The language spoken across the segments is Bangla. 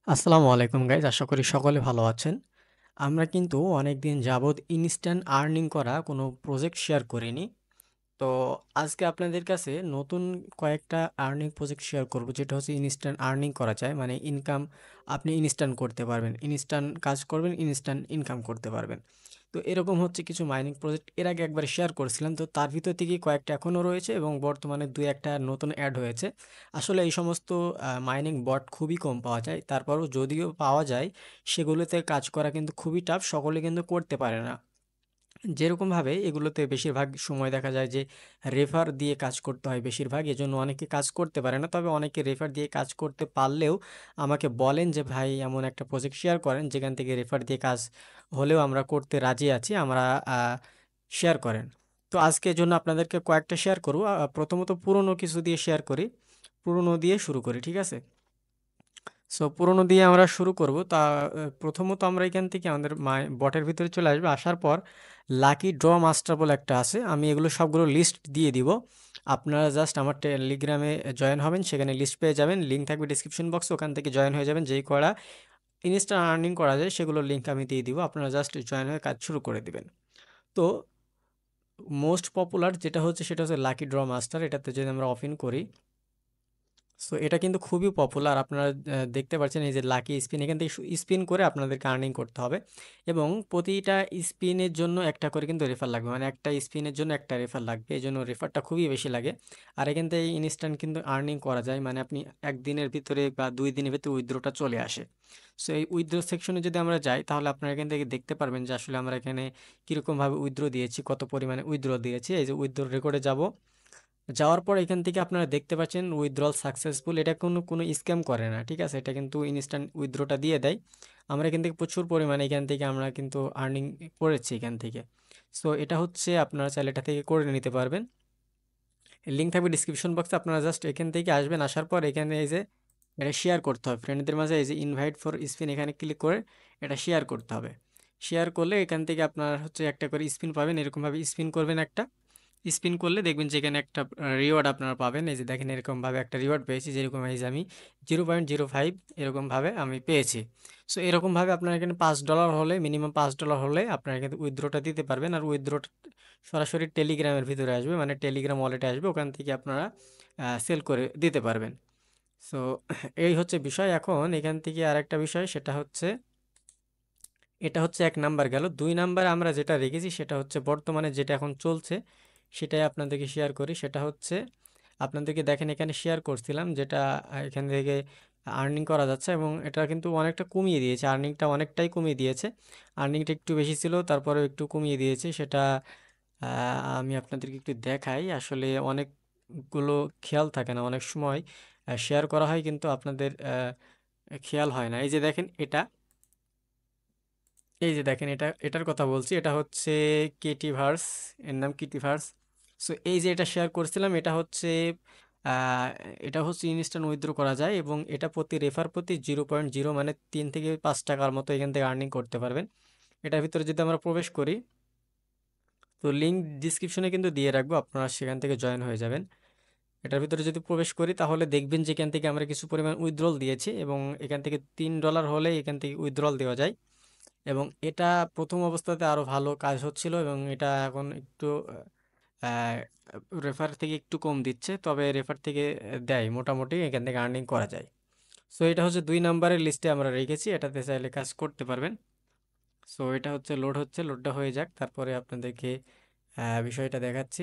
আসসালামু আলাইকুম গাইজ, আশা করি সকলে ভালো আছেন। আমরা কিন্তু অনেকদিন যাবৎ ইনস্ট্যান্ট আর্নিং করা কোনো প্রজেক্ট শেয়ার করিনি। তো আজকে আপনাদের কাছে নতুন কয়েকটা আর্নিং প্রজেক্ট শেয়ার করব, যেটা হচ্ছে ইনস্ট্যান্ট আর্নিং করা যায়, মানে ইনকাম আপনি ইনস্ট্যান্ট করতে পারবেন, ইনস্ট্যান্ট কাজ করবেন, ইনস্ট্যান্ট ইনকাম করতে পারবেন। তো এরকম হচ্ছে কিছু মাইনিং প্রজেক্ট এর আগে একবার শেয়ার করেছিলাম, তো তার ভিতর থেকে কয়েকটা এখনও রয়েছে এবং বর্তমানে দুই একটা নতুন অ্যাড হয়েছে। আসলে এই সমস্ত মাইনিং বট খুবই কম পাওয়া যায়, তারপরও যদিও পাওয়া যায় সেগুলোতে কাজ করা কিন্তু খুবই টাফ, সকলে কিন্তু করতে পারে না। যেরকমভাবে এগুলোতে বেশিরভাগ সময় দেখা যায় যে রেফার দিয়ে কাজ করতে হয় বেশিরভাগ, এজন্য অনেকে কাজ করতে পারে না। তবে অনেকে রেফার দিয়ে কাজ করতে পারলেও আমাকে বলেন যে ভাই এমন একটা প্রজেক্ট শেয়ার করেন যেখান থেকে রেফার দিয়ে কাজ হলেও আমরা করতে রাজি আছি, আমরা শেয়ার করেন। তো আজকে এজন্য আপনাদেরকে কয়েকটা শেয়ার করব। প্রথমত পুরনো কিছু দিয়ে শেয়ার করি, পুরনো দিয়ে শুরু করি, ঠিক আছে? সো পুরনো দিয়ে আমরা শুরু করব। প্রথমত আমরা এখান থেকে আমাদের বটের ভিতরে চলে আসবে, আসার পর লাকি ড্র মাস্টার বলে একটা আছে, আমি এগুলো সবগুলো লিস্ট দিয়ে দিব। আপনারা জাস্ট আমার টেলিগ্রামে জয়েন হবেন, সেখানে লিস্ট পেয়ে যাবেন, লিঙ্ক থাকবে ডিসক্রিপশন বক্সে, ওখান থেকে জয়েন হয়ে যাবেন। যেই করা ইনস্ট্যান্ট আর্নিং করা যায় সেগুলোর লিঙ্ক আমি দিয়ে দিব, আপনারা জাস্ট জয়েন হয়ে কাজ শুরু করে দিবেন। তো মোস্ট পপুলার যেটা হচ্ছে সেটা হচ্ছে লাকি ড্র মাস্টার, এটাতে যদি আমরা অফ ইন করি, সো এটা কিন্তু খুবই পপুলার। আপনারা দেখতে পাচ্ছেন এই যে লাকি স্পিন, এখান থেকে স্পিন করে আপনাদেরকে আর্নিং করতে হবে এবং প্রতিটা স্পিনের জন্য একটা করে কিন্তু রেফার লাগবে, মানে একটা স্পিনের জন্য একটা রেফার লাগবে, এই জন্য রেফারটা খুবই বেশি লাগে। আর এখান থেকে ইনস্ট্যান্ট কিন্তু আর্নিং করা যায়, মানে আপনি একদিনের ভিতরে বা 2 দিনের ভিতরে উইথড্রটা চলে আসে। সো এই উইথড্র সেকশনে যদি আমরা যাই তাহলে আপনারা এখান থেকে দেখতে পারবেন যে আসলে আমরা এখানে কীরকমভাবে উইথড্র দিয়েছি, কত পরিমাণে উইথড্র দিয়েছি। এই যে উইথড্র রেকর্ডে যাব, যাওয়ার পর এখান থেকে আপনারা দেখতে পাচ্ছেন উইথড্রল সাকসেসফুল, এটা কোনো কোনো স্ক্যাম করে না, ঠিক আছে? এটা কিন্তু ইনস্ট্যান্ট উইথড্রটা দিয়ে দেয়। আমরা এখান থেকে প্রচুর পরিমাণে এখান থেকে আমরা কিন্তু আর্নিং করেছি এখান থেকে। সো এটা হচ্ছে আপনারা চাইলে এটা থেকে করে নিতে পারবেন, লিঙ্ক থাকবে ডিসক্রিপশন বক্সে। আপনারা জাস্ট এখান থেকে আসবেন, আসার পর এখানে এই যে এটা শেয়ার করতে হবে ফ্রেন্ডদের মাঝে, এই যে ইনভাইট ফর স্পিন এখানে ক্লিক করে এটা শেয়ার করতে হবে। শেয়ার করলে এখান থেকে আপনার হচ্ছে একটা করে স্পিন পাবেন, এরকমভাবে স্পিন করবেন একটা, স্পিন করলে দেখবেন যে এখানে একটা রিওয়ার্ড আপনারা পাবেন। এই যে দেখেন এরকমভাবে একটা রিওয়ার্ড পেয়েছি, যেরকম এই যে আমি 0.05 এরকমভাবে আমি পেয়েছি। সো এরকমভাবে আপনার এখানে $5 হলে, মিনিমাম $5 হলে আপনারা কিন্তু উইথড্রটা দিতে পারবেন। আর উইথড্রটা সরাসরি টেলিগ্রামের ভিতরে আসবে, মানে টেলিগ্রাম ওয়ালেটে আসবে, ওখান থেকে আপনারা সেল করে দিতে পারবেন। সো এই হচ্ছে বিষয়। এখন এখান থেকে আরেকটা বিষয়, সেটা হচ্ছে এটা হচ্ছে 1 নাম্বার গেল। 2 নাম্বার আমরা যেটা রেখেছি সেটা হচ্ছে বর্তমানে যেটা এখন চলছে সেটাই আপনাদেরকে শেয়ার করি। সেটা হচ্ছে আপনাদেরকে দেখেন এখানে শেয়ার করছিলাম, যেটা এখান থেকে আর্নিং করা যাচ্ছে এবং এটা কিন্তু অনেকটা কমিয়ে দিয়েছে, আর্নিংটা অনেকটাই কমিয়ে দিয়েছে। আর্নিংটা একটু বেশি ছিল, তারপরে একটু কমিয়ে দিয়েছে সেটা। আমি আপনাদেরকে একটু দেখাই, আসলে অনেকগুলো খেয়াল থাকে না অনেক সময়, শেয়ার করা হয় কিন্তু আপনাদের খেয়াল হয় না। এই যে দেখেন এটা, এই যে দেখেন এটার কথা বলছি, এটা হচ্ছে কিটিভার্স, এর নাম কিটিভার্স। সো এই যে এটা শেয়ার করছিলাম, আহ, এটা হচ্ছে ইনস্ট্যান্ট উইথড্র করা যায় এবং এটা প্রতি রেফার প্রতি 0.0, মানে 3 থেকে 5 টাকার মতো এখান থেকে আর্নিং করতে পারবেন। এটার ভিতরে যদি আমরা প্রবেশ করি, তো লিঙ্ক ডিসক্রিপশনে কিন্তু দিয়ে রাখবো, আপনারা সেখান থেকে জয়েন হয়ে যাবেন। এটার ভিতরে যদি প্রবেশ করি তাহলে দেখবেন যে এখান থেকে আমরা কিছু পরিমাণ উইথড্রল দিয়েছি এবং এখান থেকে $3 হলে এখান থেকে উইথড্রল দেওয়া যায়। এবং এটা প্রথম অবস্থাতে আরও ভালো কাজ হচ্ছিল এবং এটা এখন একটু রেফার থেকে একটু কম দিচ্ছে, তবে রেফার থেকে দেয় মোটামুটি, এখান থেকে আর্নিং করা যায়। সো এটা হচ্ছে 2 নাম্বারের লিস্টে আমরা রেখেছি, এটাতে চাইলে কাজ করতে পারবেন। সো এটা হচ্ছে লোড হচ্ছে, লোডটা হয়ে যাক, তারপরে আপনাদেরকে বিষয়টা দেখাচ্ছি।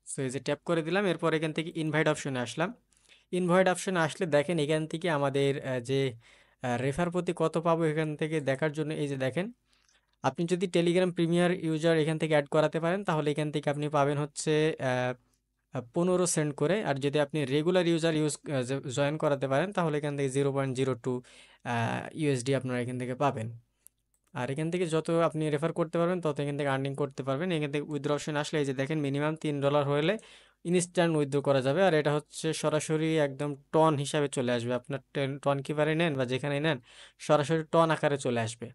সো এই যে ট্যাপ করে দিলাম, এরপর এখান থেকে ইনভাইট অপশনে আসলাম। ইনভাইট অপশনে আসলে দেখেন এখান থেকে আমাদের যে রেফার প্রতি কত পাবো এখান থেকে দেখার জন্য, এই যে দেখেন আপনি যদি টেলিগ্রাম প্রিমিয়ার ইউজার এখান থেকে অ্যাড করাতে পারেন তাহলে এখান থেকে আপনি পাবেন হচ্ছে 15 সেন্ট করে। আর যদি আপনি রেগুলার ইউজার জয়েন করাতে পারেন তাহলে এখান থেকে 0.02 ইউএসডি আপনারা এখান থেকে পাবেন। আর এখান থেকে যত আপনি রেফার করতে পারবেন তত এখান থেকে আর্নিং করতে পারবেন। এখান থেকে উইথড্র অপশন আসলে এই যে দেখেন মিনিমাম $3 হলে ইনস্ট্যান্ট উইথড্র করা যাবে। আর এটা হচ্ছে সরাসরি একদম টন হিসাবে চলে আসবে, আপনার টন কিপারে নেন বা যেখানে নেন সরাসরি টন আকারে চলে আসবে,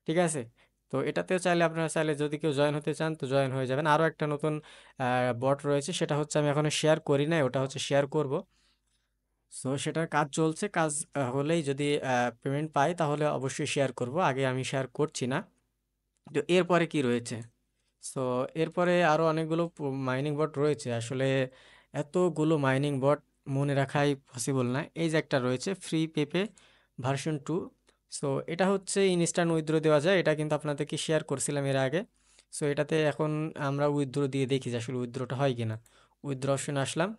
ঠিক আছে? তো এটাতেও চাইলে আপনারা চাইলে যদি কেউ জয়েন হতে চান তো জয়েন হয়ে যাবেন। আরও একটা নতুন বট রয়েছে, সেটা হচ্ছে আমি এখনো শেয়ার করি নাই, ওটা হচ্ছে শেয়ার করব। সো সেটার কাজ চলছে, কাজ হলেই যদি পেমেন্ট পাই তাহলে অবশ্যই শেয়ার করব, আগে আমি শেয়ার করছি না। তো এরপরে কি রয়েছে? সো এরপরে আরও অনেকগুলো মাইনিং বট রয়েছে, আসলে এতগুলো মাইনিং বট মনে রাখাই পসিবল না। এই যে একটা রয়েছে ফ্রি পেপে ভার্সন 2। সো এটা হচ্ছে ইনস্ট্যান্ট উইথড্র দেওয়া যায়, এটা কিন্তু আপনাদেরকে শেয়ার করছিলাম এর আগে। সো এটাতে এখন আমরা উইথড্র দিয়ে দেখি যে আসলে উইথড্রটা হয় কিনা। উইথড্র অপশনে আসলাম,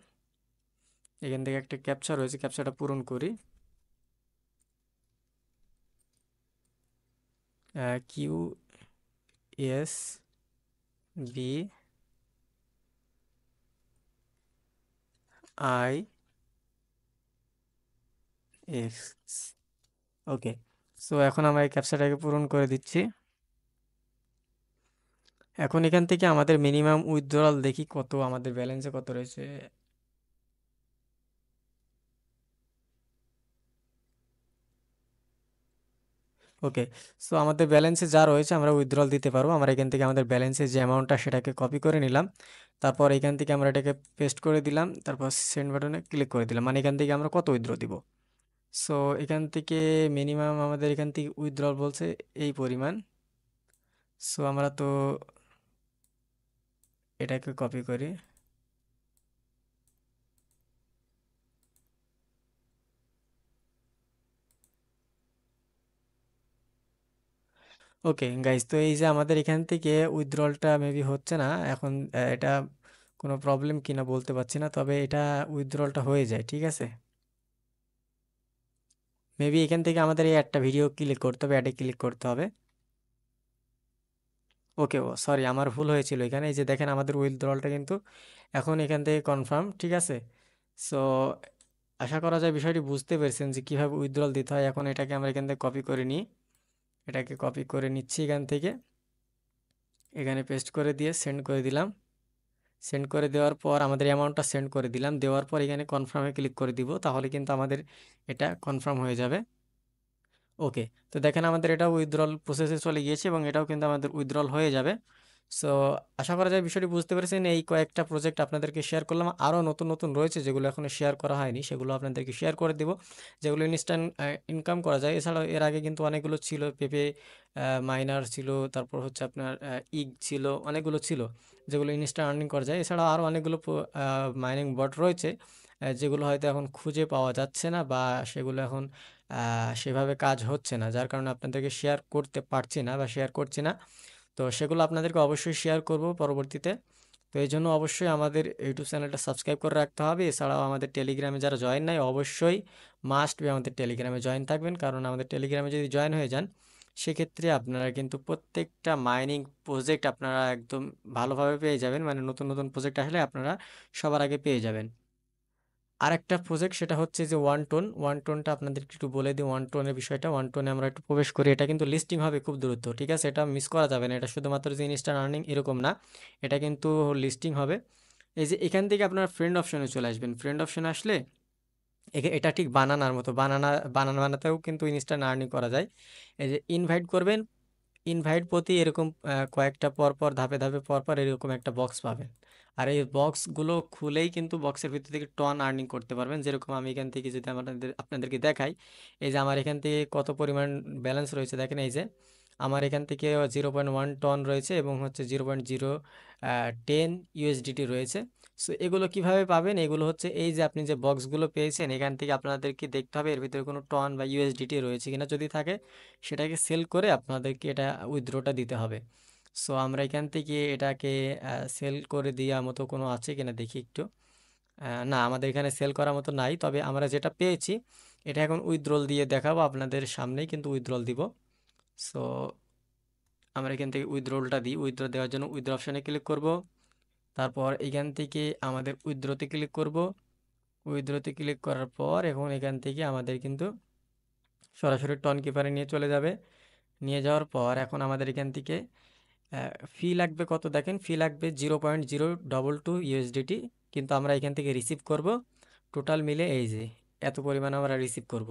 এখান থেকে একটা ক্যাপচা রয়েছে, ক্যাপচাটা পূরণ করি। QSBI, ওকে। সো এখন আমরা এই ক্যাপচাটাকে পূরণ করে দিচ্ছি। এখন এখান থেকে আমাদের মিনিমাম উইথড্রয়াল দেখি কত, আমাদের ব্যালেন্সে কত রয়েছে। ওকে। সো আমাদের ব্যালেন্সে যা রয়েছে আমরা উইথড্রয়াল দিতে পারবো। আমরা এখান থেকে আমাদের ব্যালেন্সে যে অ্যামাউন্টটা সেটাকে কপি করে নিলাম, তারপর এখান থেকে আমরা এটাকে পেস্ট করে দিলাম, তারপর সেন্ড বাটনে ক্লিক করে দিলাম, মানে এখান থেকে আমরা কত উইথড্র দিব। সো এখান থেকে মিনিমাম আমাদের এখান থেকে উইথড্রয়াল বলছে এই পরিমাণ। সো আমরা তো এটাকে কপি করি। ওকে গাইজ, তো এই যে আমাদের এখান থেকে উইথড্রলটা মেবি হচ্ছে না এখন। এটা কোনো প্রবলেম কিনা বলতে পারছি না, তবে এটা উইথড্রলটা হয়ে যায়, ঠিক আছে। মেবি এখান থেকে আমাদের এই একটা ভিডিও ক্লিক করতে হবে, অ্যাডে ক্লিক করতে হবে। ওকে, ও সরি, আমার ভুল হয়েছিল এখানে। এই যে দেখেন আমাদের উইথড্রলটা কিন্তু এখন এখান থেকে কনফার্ম, ঠিক আছে। সো আশা করা যায় বিষয়টি বুঝতে পেরেছেন যে কীভাবে উইথড্রল দিতে হয়। এখন এটাকে আমরা এখান থেকে কপি করে নিই, এটাকে কপি করে নিচ্ছি এখান থেকে, এখানে পেস্ট করে দিয়ে সেন্ড করে দিলাম। সেন্ড করে দেওয়ার পর আমাদের অ্যামাউন্টটা সেন্ড করে দিলাম, দেওয়ার পর এখানে কনফার্মে ক্লিক করে দিব, তাহলে কিন্তু আমাদের এটা কনফার্ম হয়ে যাবে। ওকে। তো দেখেন আমাদের এটা উইথড্রল প্রসেসে চলে গিয়েছে এবং এটাও কিন্তু আমাদের উইথড্রল হয়ে যাবে। সো আশা করা যায় বিষয়টি বুঝতে পেরেছেন। এই কয়েকটা প্রজেক্ট আপনাদেরকে শেয়ার করলাম, আরও নতুন নতুন রয়েছে যেগুলো এখনও শেয়ার করা হয়নি, সেগুলো আপনাদেরকে শেয়ার করে দেবো, যেগুলো ইনস্ট্যান্ট ইনকাম করা যায়। এছাড়াও এর আগে কিন্তু অনেকগুলো ছিল, পেপে মাইনার ছিল, তারপর হচ্ছে আপনার ইগ ছিল, অনেকগুলো ছিল যেগুলো ইনস্ট্যান্ট আর্নিং করা যায়। এছাড়াও আরও অনেকগুলো মাইনিং বট রয়েছে, যেগুলো হয়তো এখন খুঁজে পাওয়া যাচ্ছে না, বা সেগুলো এখন সেভাবে কাজ হচ্ছে না, যার কারণে আপনাদেরকে শেয়ার করতে পারছি না বা শেয়ার করছি না। তো সেগুলো আপনাদেরকে অবশ্যই শেয়ার করব পরবর্তীতে। তো এই জন্য অবশ্যই আমাদের ইউটিউব চ্যানেলটা সাবস্ক্রাইব করে রাখতে হবে। এছাড়াও আমাদের টেলিগ্রামে যারা জয়েন নাই, অবশ্যই মাস্ট বি আমাদের টেলিগ্রামে জয়েন থাকবেন, কারণ আমাদের টেলিগ্রামে যদি জয়েন হয়ে যান সেক্ষেত্রে আপনারা কিন্তু প্রত্যেকটা মাইনিং প্রজেক্ট আপনারা একদম ভালোভাবে পেয়ে যাবেন, মানে নতুন নতুন প্রজেক্ট আসলে আপনারা সবার আগে পেয়ে যাবেন। আরেকটা প্রজেক্ট সেটা হচ্ছে যে ওয়ান টোনটা আপনাদেরকে একটু বলে দিই। ওয়ান টোনের বিষয়টা, ওয়ান টোনে আমরা একটু প্রবেশ করি। এটা কিন্তু লিস্টিং হবে খুব দ্রুত, ঠিক আছে, এটা মিস করা যাবে না। এটা শুধুমাত্র যে ইনস্ট্যান্ট আর্নিং এরকম না, এটা কিন্তু লিস্টিং হবে। এই যে এখান থেকে আপনার ফ্রেন্ড অপশনে চলে আসবেন, ফ্রেন্ড অপশনে আসলে এটা ঠিক বানানার মতো, বানানা বানাতেও কিন্তু ইনস্ট্যান্ট আর্নিং করা যায়। এই যে ইনভাইট করবেন, ইনভাইট প্রতি এরকম কয়েকটা পরপর ধাপে ধাপে পরপর এরকম একটা বক্স পাবেন। আর এই বক্সগুলো খুলেই কিন্তু বক্সের ভিতর থেকে টন আর্নিং করতে পারবেন। যেরকম আমি এখান থেকে যদি আপনাদেরকে দেখাই, এই যে আমার এখান থেকে কত পরিমাণ ব্যালেন্স রয়েছে দেখেন। এই যে আমার এখান থেকে 0.1 টন রয়েছে এবং হচ্ছে 0.010 USDT রয়েছে। সো এগুলো কিভাবে পাবেন? এগুলো হচ্ছে এই যে আপনি যে বক্সগুলো পেয়েছেন, এখান থেকে আপনাদেরকে দেখতে হবে এর ভিতরে কোনো টন বা ইউএসডিটি রয়েছে কিনা, যদি থাকে সেটাকে সেল করে আপনাদেরকে এটা উইথড্রটা দিতে হবে। সো আমরা এখান থেকে এটাকে সেল করে দেওয়ার মতো কোনো আছে কিনা দেখি একটু। না, আমাদের এখানে সেল করার মতো নাই, তবে আমরা যেটা পেয়েছি এটা এখন উইথড্রল দিয়ে দেখাবো আপনাদের সামনেই, কিন্তু উইথড্রল দিব। সো আমরা এখান থেকে উইথড্রলটা দিই। উইথড্র দেওয়ার জন্য উইথড্র অপশানে ক্লিক করব, তারপর এখান থেকে আমাদের উইথড্রতে ক্লিক করব। উইথড্রতে ক্লিক করার পর এখন এখান থেকে আমাদের কিন্তু সরাসরি টন কিপারে নিয়ে চলে যাবে। নিয়ে যাওয়ার পর এখন আমাদের এখান থেকে ফি লাগবে কত দেখেন, ফি লাগবে 0.022 USDT, কিন্তু আমরা এখান থেকে রিসিভ করব টোটাল মিলে এই যে এত পরিমাণ আমরা রিসিভ করব,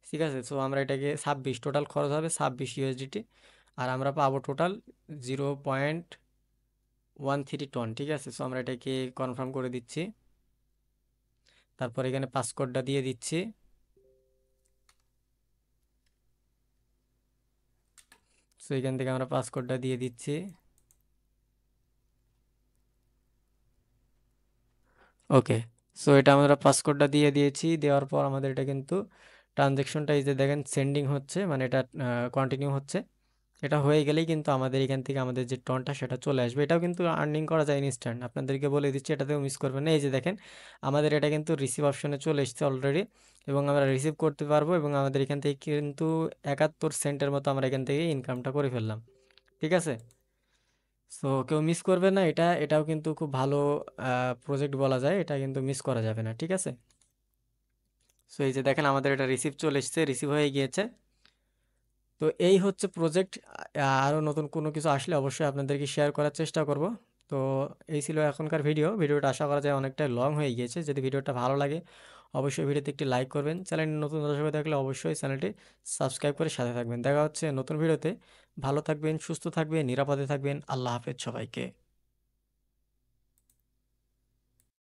ঠিক আছে। সো আমরা এটাকে 26, টোটাল খরচ হবে 26 USDT, আর আমরা পাবো টোটাল 0.13 টন, ঠিক আছে। সো আমরা এটাকে কনফার্ম করে দিচ্ছি। তারপর এখানে পাসকোডটা দিয়ে দিচ্ছি। সো এখান থেকে আমরা পাসকোডটা দিয়ে দিচ্ছি। ওকে, সো এটা আমরা পাসকোডটা দিয়ে দিয়েছি। দেওয়ার পর আমাদের এটা কিন্তু ট্রানজ্যাকশনটা এই যে দেখেন সেন্ডিং হচ্ছে, মানে এটা কন্টিনিউ হচ্ছে। এটা হয়ে গেলেই কিন্তু আমাদের এখান থেকে আমাদের যে টনটা সেটা চলে আসবে। এটাও কিন্তু আর্নিং করা যায় ইনস্ট্যান্ট, আপনাদেরকে বলে দিচ্ছি, এটাতেও মিস করবেন না। এই যে দেখেন আমাদের এটা কিন্তু রিসিভ অপশনে চলে এসেছে অলরেডি, এবং আমরা রিসিভ করতে পারবো, এবং আমাদের এখান থেকে কিন্তু 71 সেন্টের মতো আমরা এখান থেকে ইনকামটা করে ফেললাম। ঠিক আছে, সো কেউ মিস করবে না এটা, এটাও কিন্তু খুব ভালো প্রজেক্ট বলা যায়, এটা কিন্তু মিস করা যাবে না। ঠিক আছে, সো এই যে দেখেন আমাদের এটা রিসিভ চলে এসেছে, রিসিভ হয়ে গিয়েছে। তো এই হচ্ছে প্রজেক্ট। আরও নতুন কোনো কিছু আসলে অবশ্যই আপনাদেরকে শেয়ার করার চেষ্টা করব। তো এই ছিল এখনকার ভিডিওটা আশা করা যায় অনেকটা লং হয়ে গিয়েছে। যদি ভিডিওটা ভালো লাগে অবশ্যই ভিডিওতে একটি লাইক করবেন, চ্যানেল নতুন দর্শক হয়ে থাকলে অবশ্যই চ্যানেলটি সাবস্ক্রাইব করে সাথে থাকবেন। দেখা হচ্ছে নতুন ভিডিওতে। ভালো থাকবেন, সুস্থ থাকবেন, নিরাপদে থাকবেন। আল্লাহ হাফেজ সবাইকে।